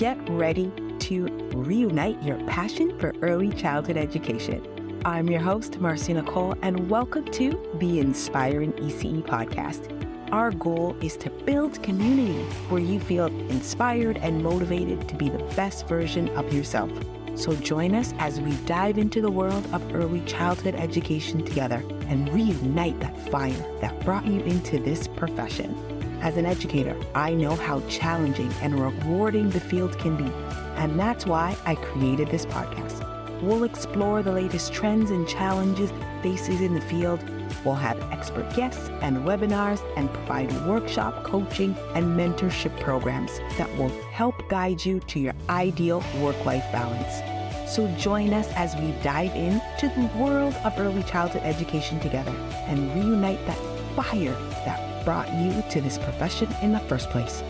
get ready to reunite your passion for early childhood education. I'm your host, Marcia Nicole, and welcome to the Inspiring ECE Podcast. Our goal is to build community where you feel inspired and motivated to be the best version of yourself. So join us as we dive into the world of early childhood education together and reunite that fire that brought you into this profession. As an educator, I know how challenging and rewarding the field can be, and that's why I created this podcast. We'll explore the latest trends and challenges faces in the field. We'll have expert guests and webinars and provide workshop, coaching, and mentorship programs that will help guide you to your ideal work-life balance. So join us as we dive into the world of early childhood education together and reunite that fire that brought you to this profession in the first place.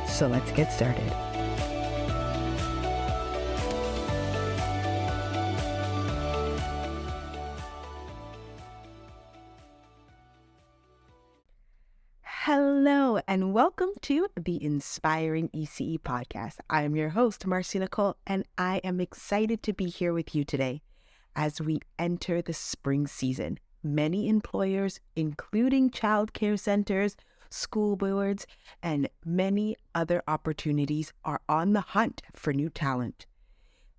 So let's get started. Hello, and welcome to the Inspiring ECE Podcast. I am your host, Marcia Nicole, and I am excited to be here with you today as we enter the spring season. Many employers, including childcare centers, school boards, and many other opportunities, are on the hunt for new talent.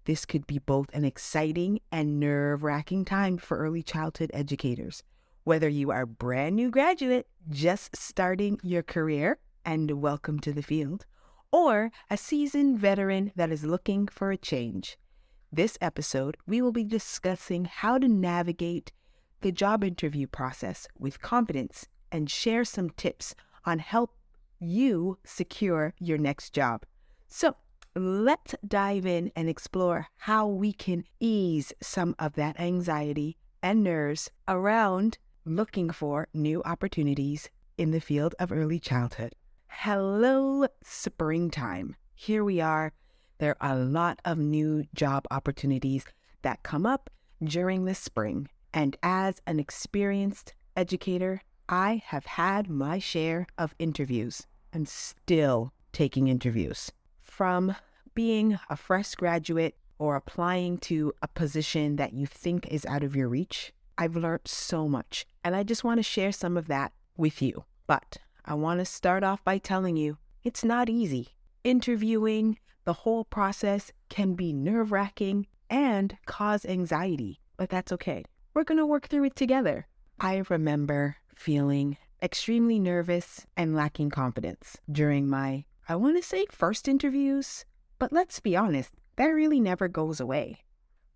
This could be both an exciting and nerve-wracking time for early childhood educators. Whether you are a brand new graduate just starting your career and welcome to the field, or a seasoned veteran that is looking for a change. This episode, we will be discussing how to navigate the job interview process with confidence and share some tips on help you secure your next job. So let's dive in and explore how we can ease some of that anxiety and nerves around looking for new opportunities in the field of early childhood. Hello, springtime. Here we are. There are a lot of new job opportunities that come up during the spring. And as an experienced educator, I have had my share of interviews and still taking interviews. From being a fresh graduate or applying to a position that you think is out of your reach, I've learned so much, and I just want to share some of that with you. But I want to start off by telling you it's not easy. Interviewing, the whole process can be nerve-wracking and cause anxiety, but that's okay. We're going to work through it together. I remember feeling extremely nervous and lacking confidence during my, I want to say, first interviews, but let's be honest, that really never goes away.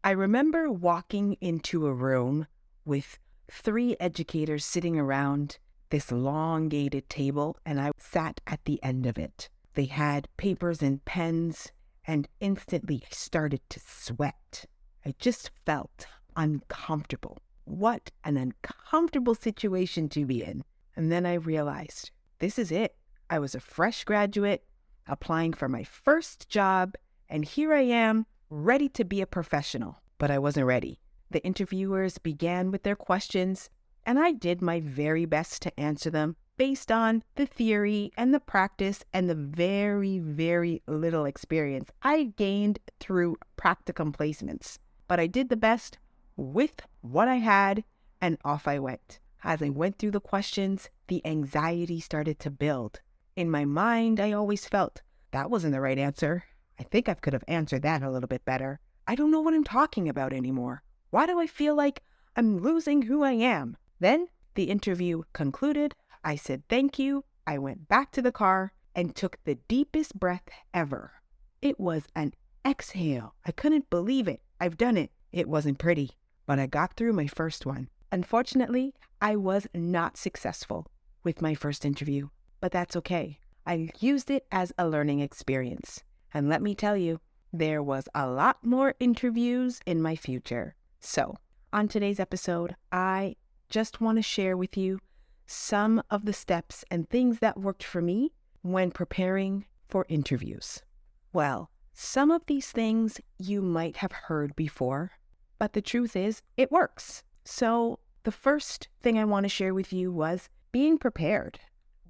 I remember walking into a room with 3 educators sitting around this elongated table, and I sat at the end of it. They had papers and pens, and instantly I started to sweat. I just felt uncomfortable. What an uncomfortable situation to be in. And then I realized, this is it. I was a fresh graduate, applying for my first job, and here I am, ready to be a professional. But I wasn't ready. The interviewers began with their questions, and I did my very best to answer them based on the theory and the practice and the very, very little experience I gained through practicum placements. But I did the best with what I had, and off I went. As I went through the questions, the anxiety started to build. In my mind, I always felt, that wasn't the right answer. I think I could have answered that a little bit better. I don't know what I'm talking about anymore. Why do I feel like I'm losing who I am? Then the interview concluded. I said thank you. I went back to the car and took the deepest breath ever. It was an exhale. I couldn't believe it. I've done it. It wasn't pretty, but I got through my first one. Unfortunately, I was not successful with my first interview, but that's okay. I used it as a learning experience. And let me tell you, there was a lot more interviews in my future. So, on today's episode, I just want to share with you some of the steps and things that worked for me when preparing for interviews. Well, some of these things you might have heard before, but the truth is, it works. So, the first thing I want to share with you was being prepared.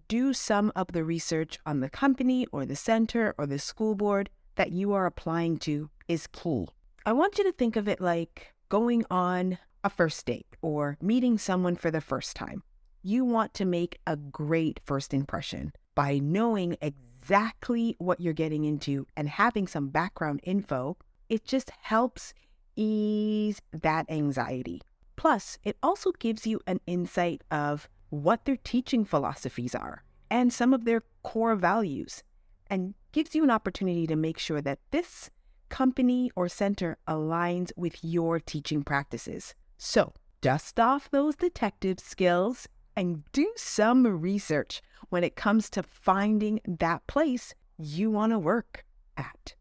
Do some of the research on the company or the center or the school board that you are applying to is key. I want you to think of it like going on a first date or meeting someone for the first time. You want to make a great first impression by knowing exactly what you're getting into and having some background info. It just helps ease that anxiety. Plus, it also gives you an insight of what their teaching philosophies are and some of their core values, and gives you an opportunity to make sure that this company or center aligns with your teaching practices. So, dust off those detective skills and do some research when it comes to finding that place you want to work at.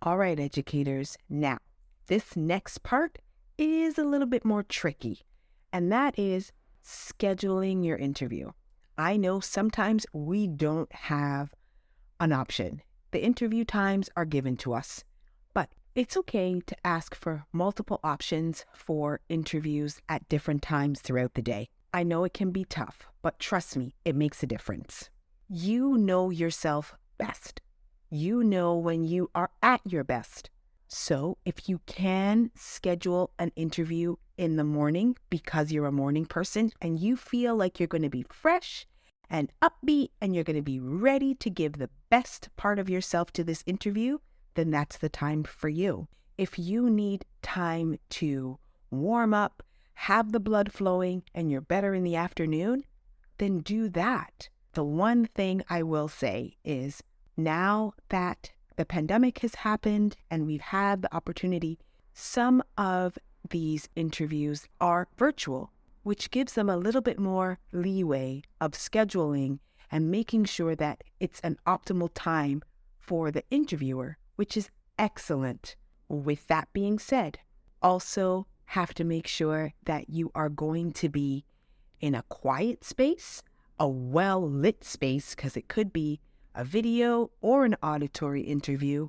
All right, educators, now this next part is a little bit more tricky, and that is scheduling your interview. I know sometimes we don't have an option. The interview times are given to us, but it's okay to ask for multiple options for interviews at different times throughout the day. I know it can be tough, but trust me, it makes a difference. You know yourself best. You know when you are at your best. So if you can schedule an interview in the morning because you're a morning person and you feel like you're going to be fresh and upbeat and you're going to be ready to give the best part of yourself to this interview, then that's the time for you. If you need time to warm up, have the blood flowing, and you're better in the afternoon, then do that. The one thing I will say is now that the pandemic has happened and we've had the opportunity, some of these interviews are virtual, which gives them a little bit more leeway of scheduling and making sure that it's an optimal time for the interviewer, which is excellent. With that being said, also have to make sure that you are going to be in a quiet space, a well-lit space, because it could be a video or an auditory interview,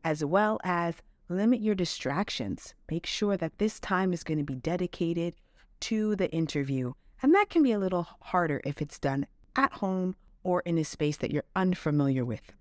as well as limit your distractions. Make sure that this time is going to be dedicated to the interview. And that can be a little harder if it's done at home or in a space that you're unfamiliar with.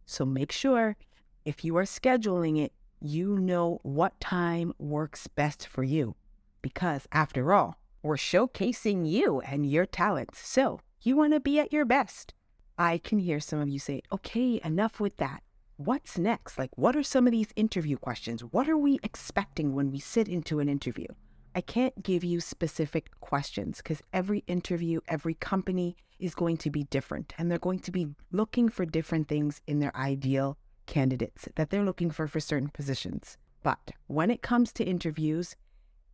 So make sure if you are scheduling it, you know what time works best for you. Because after all, we're showcasing you and your talents. So you want to be at your best. I can hear some of you say, okay, enough with that. What's next? Like, what are some of these interview questions? What are we expecting when we sit into an interview? I can't give you specific questions because every interview, every company is going to be different, and they're going to be looking for different things in their ideal candidates that they're looking for certain positions. But when it comes to interviews,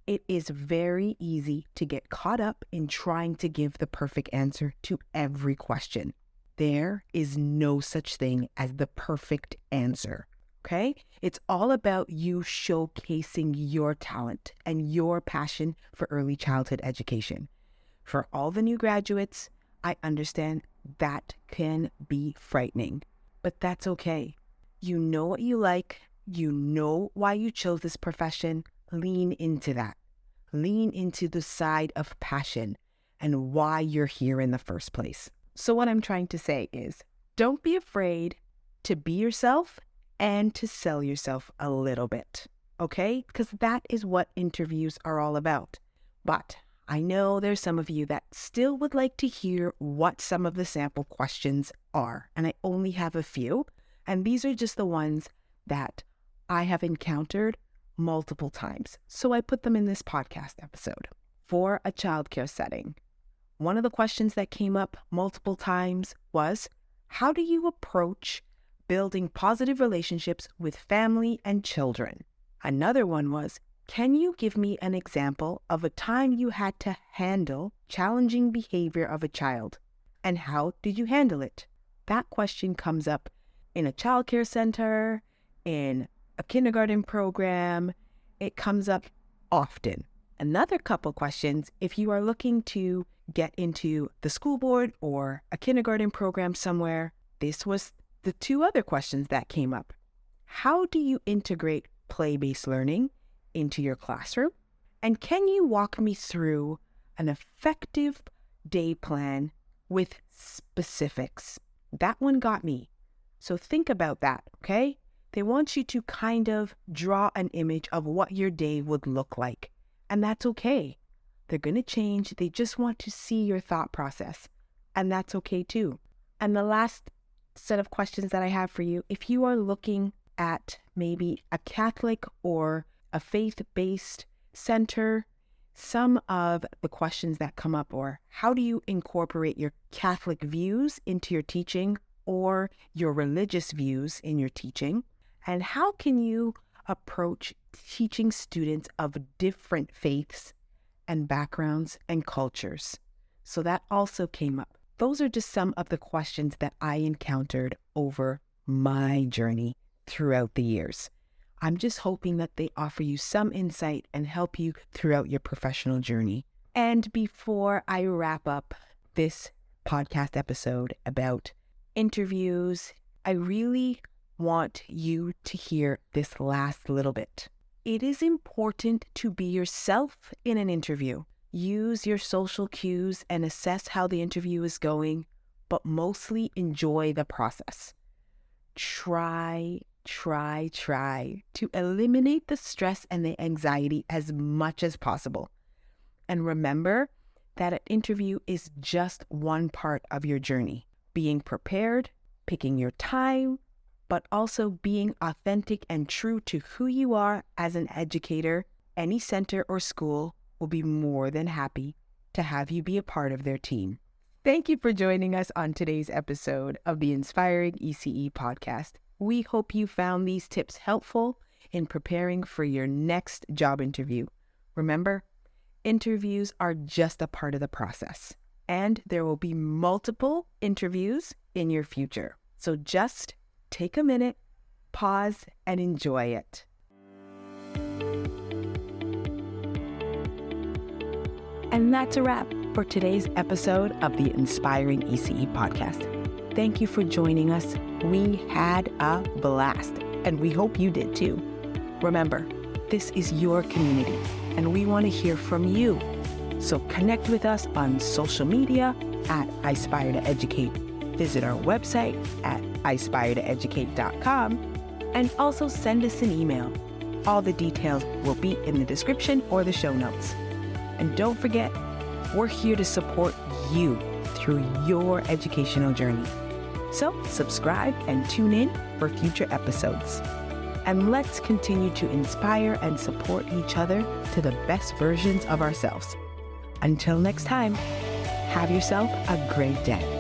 it is very easy to get caught up in trying to give the perfect answer to every question. There is no such thing as the perfect answer, okay? It's all about you showcasing your talent and your passion for early childhood education. For all the new graduates, I understand that can be frightening, but that's okay. You know what you like. You know why you chose this profession. Lean into that. Lean into the side of passion and why you're here in the first place. So what I'm trying to say is, don't be afraid to be yourself and to sell yourself a little bit, okay? Because that is what interviews are all about. But I know there's some of you that still would like to hear what some of the sample questions are, and I only have a few, and these are just the ones that I have encountered multiple times. So I put them in this podcast episode. For a childcare setting, one of the questions that came up multiple times was, how do you approach building positive relationships with family and children? Another one was, can you give me an example of a time you had to handle challenging behavior of a child, and how did you handle it? That question comes up in a childcare center, in a kindergarten program. It comes up often. Another couple questions, if you are looking to get into the school board or a kindergarten program somewhere, this was the two other questions that came up. How do you integrate play-based learning into your classroom? And can you walk me through an effective day plan with specifics? That one got me. So think about that, okay? They want you to kind of draw an image of what your day would look like. And that's okay. They're going to change. They just want to see your thought process. And that's okay too. And the last set of questions that I have for you, if you are looking at maybe a Catholic or a faith-based center, some of the questions that come up are, how do you incorporate your Catholic views into your teaching or your religious views in your teaching? And how can you approach teaching students of different faiths and backgrounds and cultures? So that also came up. Those are just some of the questions that I encountered over my journey throughout the years. I'm just hoping that they offer you some insight and help you throughout your professional journey. And before I wrap up this podcast episode about interviews, I really want you to hear this last little bit. It is important to be yourself in an interview. Use your social cues and assess how the interview is going, but mostly enjoy the process. Try to eliminate the stress and the anxiety as much as possible. And remember that an interview is just one part of your journey. Being prepared, picking your time, but also being authentic and true to who you are as an educator. Any center or school will be more than happy to have you be a part of their team. Thank you for joining us on today's episode of the Inspiring ECE Podcast. We hope you found these tips helpful in preparing for your next job interview. Remember, interviews are just a part of the process, and there will be multiple interviews in your future. So just take a minute, pause, and enjoy it. And that's a wrap for today's episode of the Inspiring ECE Podcast. Thank you for joining us. We had a blast, and we hope you did too. Remember, this is your community, and we want to hear from you. So connect with us on social media at Aspire to Educate. Visit our website at aspiretoeducate.com, and also send us an email. All the details will be in the description or the show notes. And don't forget, we're here to support you through your educational journey. So subscribe and tune in for future episodes. And let's continue to inspire and support each other to the best versions of ourselves. Until next time, have yourself a great day.